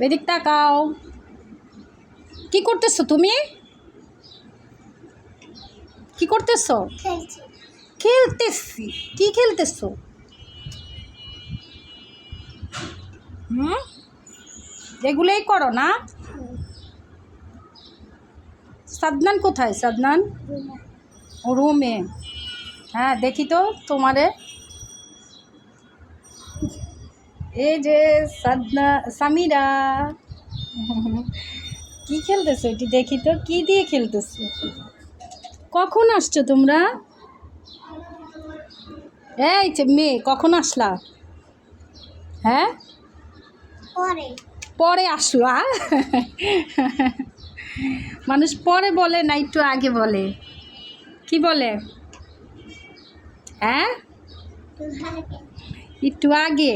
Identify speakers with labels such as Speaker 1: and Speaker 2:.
Speaker 1: এদিক তাকাও। কি করতেছো তুমি? কি করতেছো? খেলতেছি। কি খেলতেছো? এগুলোই করো না? সাদনান কোথায়? সাদনান রুমে। হ্যাঁ দেখি তো তোমারে। এই যে সামিরা কি খেলতেছো এটি দেখি তো, কি দিয়ে খেলতেছো? কখন আসছো তোমরা? এই যে মেয়ে কখন আসলা? হ্যাঁ পরে আসলো। মানুষ পরে বলে না, একটু আগে বলে। কি বলে? হ্যাঁ একটু আগে।